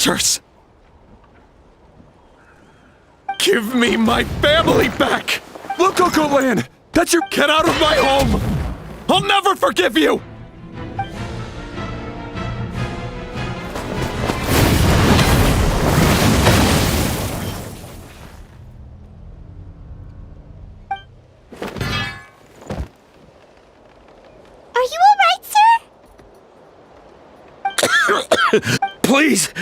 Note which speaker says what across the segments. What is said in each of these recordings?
Speaker 1: monsters! Give me my family back! Look, Lan! That's your— Get out of my home! I'll never forgive you!
Speaker 2: Are you alright, sir?
Speaker 1: Please!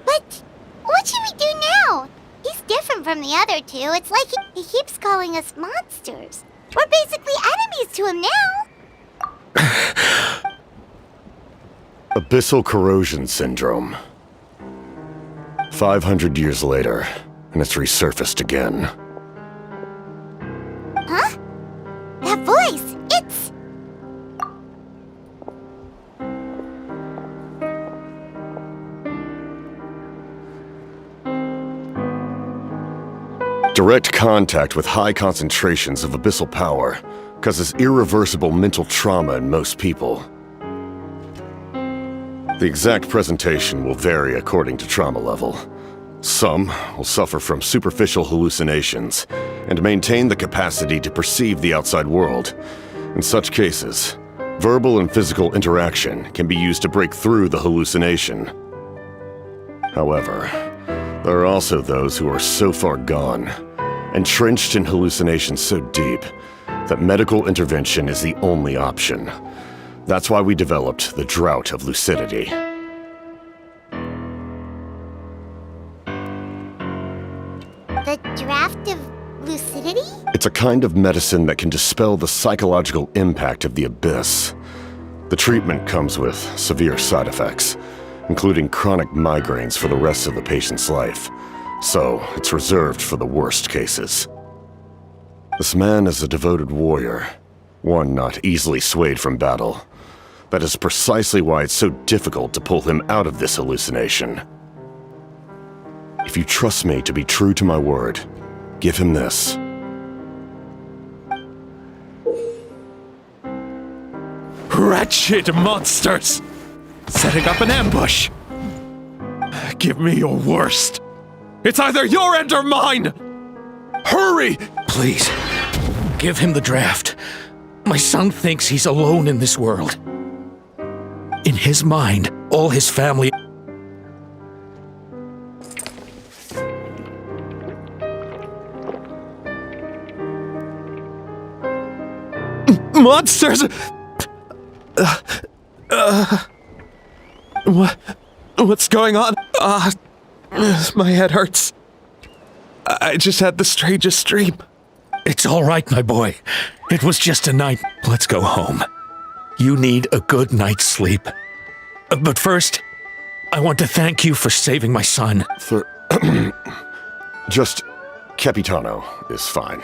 Speaker 2: But what should we do now? He's different from the other two. It's like he keeps calling us monsters. We're basically enemies to him now.
Speaker 3: Abyssal corrosion syndrome. 500 years later, and it's resurfaced again.
Speaker 2: Huh? That voice, it's...
Speaker 3: Direct contact with high concentrations of abyssal power causes irreversible mental trauma in most people. The exact presentation will vary according to trauma level. Some will suffer from superficial hallucinations and maintain the capacity to perceive the outside world. In such cases, verbal and physical interaction can be used to break through the hallucination. However, there are also those who are so far gone, entrenched in hallucinations so deep, that medical intervention is the only option. That's why we developed the Drought of Lucidity.
Speaker 2: The Draft of Lucidity?
Speaker 3: It's a kind of medicine that can dispel the psychological impact of the abyss. The treatment comes with severe side effects, including chronic migraines for the rest of the patient's life. So, it's reserved for the worst cases. This man is a devoted warrior, one not easily swayed from battle. That is precisely why it's so difficult to pull him out of this hallucination. If you trust me to be true to my word, give him this.
Speaker 1: Wretched monsters! Setting up an ambush! Give me your worst! It's either your end or mine! Hurry!
Speaker 4: Please, give him the draft. My son thinks he's alone in this world. In his mind, all his family...
Speaker 1: Monsters! What's going on? My head hurts. I just had the strangest dream.
Speaker 4: It's all right, my boy. It was just a night. Let's go home. You need a good night's sleep. But first, I want to thank you for saving my son.
Speaker 3: Just Capitano is fine.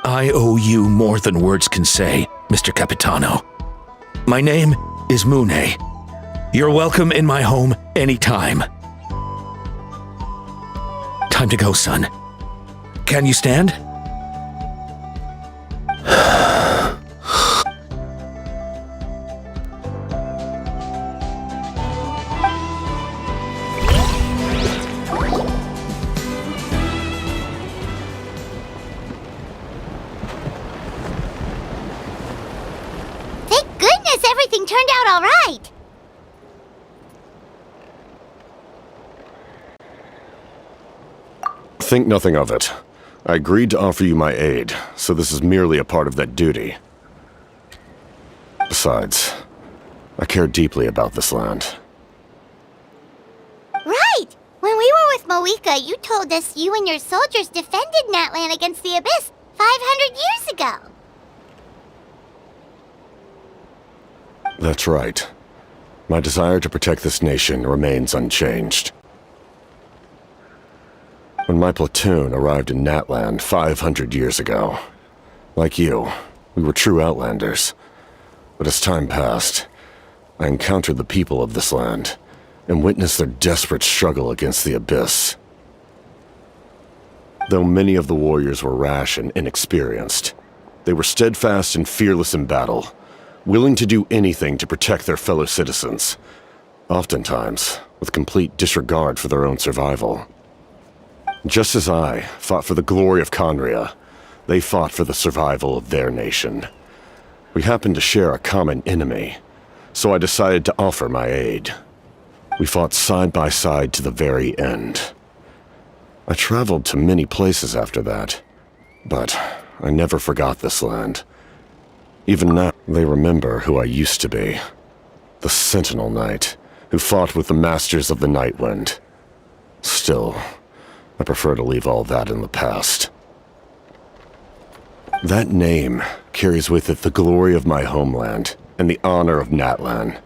Speaker 4: I owe you more than words can say, Mr. Capitano. My name is Mune. You're welcome in my home anytime. Time to go, son. Can you stand?
Speaker 2: Thank goodness everything turned out all right.
Speaker 3: Think nothing of it. I agreed to offer you my aid, so this is merely a part of that duty. Besides, I care deeply about this land.
Speaker 2: Right! When we were with Moika, you told us you and your soldiers defended Natlan against the Abyss 500 years ago.
Speaker 3: That's right. My desire to protect this nation remains unchanged. When my platoon arrived in Natlan 500 years ago, like you, we were true outlanders. But as time passed, I encountered the people of this land and witnessed their desperate struggle against the Abyss. Though many of the warriors were rash and inexperienced, they were steadfast and fearless in battle, willing to do anything to protect their fellow citizens, oftentimes with complete disregard for their own survival. Just as I fought for the glory of Conria, they fought for the survival of their nation. We happened to share a common enemy, so I decided to offer my aid. We fought side by side to the very end. I traveled to many places after that, but I never forgot this land. Even now, they remember who I used to be. The Sentinel Knight, who fought with the Masters of the Nightwind. Still, I prefer to leave all that in the past. That name carries with it the glory of my homeland and the honor of Natlan.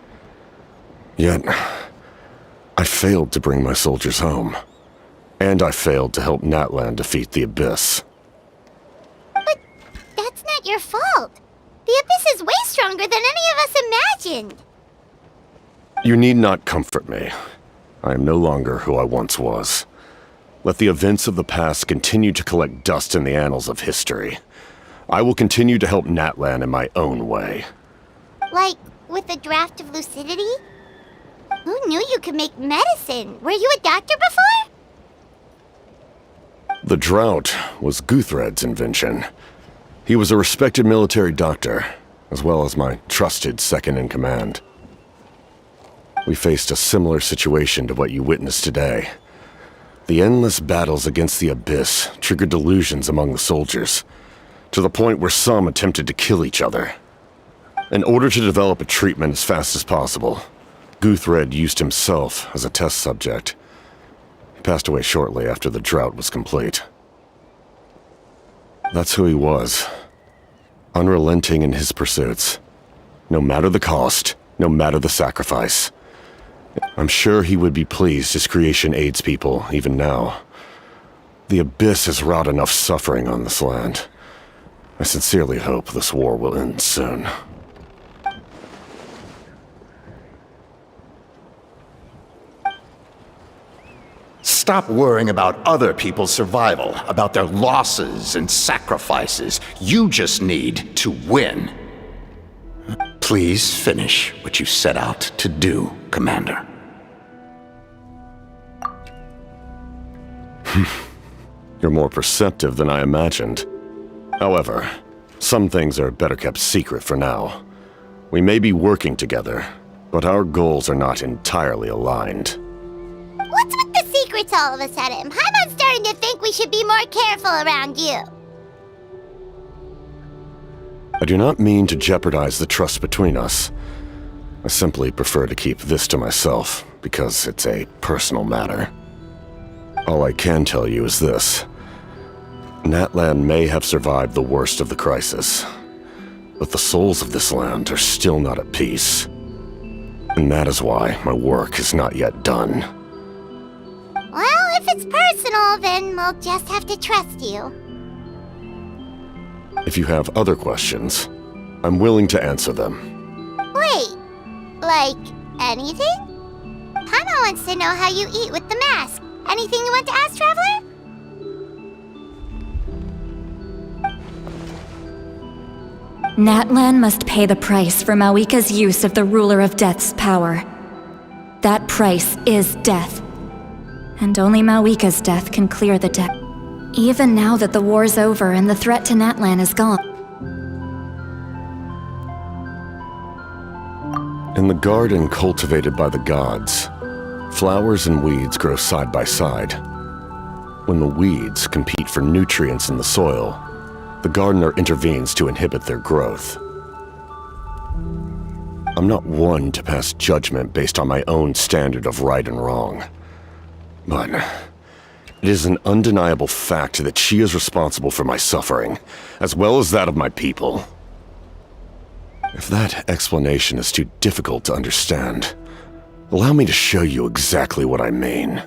Speaker 3: Yet, I failed to bring my soldiers home. And I failed to help Natlan defeat the Abyss.
Speaker 2: But that's not your fault. The Abyss is way stronger than any of us imagined.
Speaker 3: You need not comfort me. I am no longer who I once was. Let the events of the past continue to collect dust in the annals of history. I will continue to help Natlan in my own way.
Speaker 2: Like, with the draft of lucidity? Who knew you could make medicine? Were you a doctor before?
Speaker 3: The drought was Guthred's invention. He was a respected military doctor, as well as my trusted second-in-command. We faced a similar situation to what you witnessed today. The endless battles against the Abyss triggered delusions among the soldiers, to the point where some attempted to kill each other. In order to develop a treatment as fast as possible, Guthred used himself as a test subject. He passed away shortly after the drought was complete. That's who he was. Unrelenting in his pursuits. No matter the cost, no matter the sacrifice. I'm sure he would be pleased his creation aids people, even now. The Abyss has wrought enough suffering on this land. I sincerely hope this war will end soon.
Speaker 5: Stop worrying about other people's survival, about their losses and sacrifices. You just need to win. Please finish what you set out to do, Commander.
Speaker 3: You're more perceptive than I imagined. However, some things are better kept secret for now. We may be working together, but our goals are not entirely aligned.
Speaker 2: What's with the secrets all of a sudden? I'm starting to think we should be more careful around you.
Speaker 3: I do not mean to jeopardize the trust between us. I simply prefer to keep this to myself, because it's a personal matter. All I can tell you is this. Natlan may have survived the worst of the crisis, but the souls of this land are still not at peace. And that is why my work is not yet done.
Speaker 2: Well, if it's personal, then we'll just have to trust you.
Speaker 3: If you have other questions, I'm willing to answer them.
Speaker 2: Wait, like anything? Paimon wants to know how you eat with the mask. Anything you want to ask, Traveler?
Speaker 6: Natlan must pay the price for Mawika's use of the Ruler of Death's power. That price is death. And only Mawika's death can clear the debt. Even now that the war's over and the threat to Natlan is gone.
Speaker 3: In the garden cultivated by the gods, flowers and weeds grow side by side. When the weeds compete for nutrients in the soil, the gardener intervenes to inhibit their growth. I'm not one to pass judgment based on my own standard of right and wrong. But it is an undeniable fact that she is responsible for my suffering, as well as that of my people. If that explanation is too difficult to understand, allow me to show you exactly what I mean.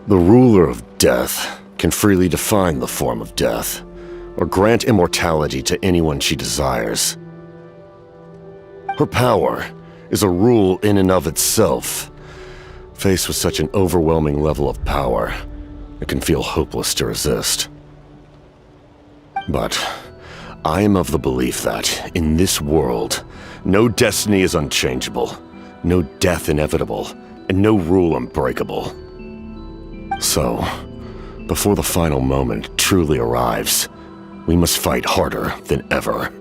Speaker 3: The ruler of death can freely define the form of death, or grant immortality to anyone she desires. Her power is a rule in and of itself. Faced with such an overwhelming level of power, it can feel hopeless to resist. But I am of the belief that, in this world, no destiny is unchangeable, no death inevitable, and no rule unbreakable. So, before the final moment truly arrives, we must fight harder than ever.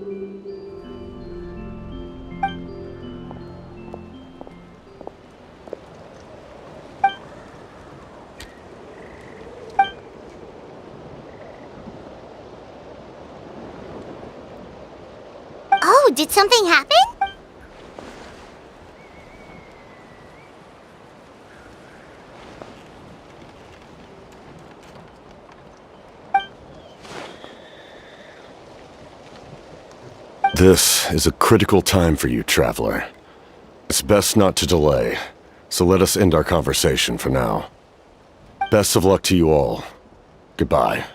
Speaker 2: Oh, did something happen?
Speaker 3: This is a critical time for you, Traveler. It's best not to delay, so let us end our conversation for now. Best of luck to you all. Goodbye.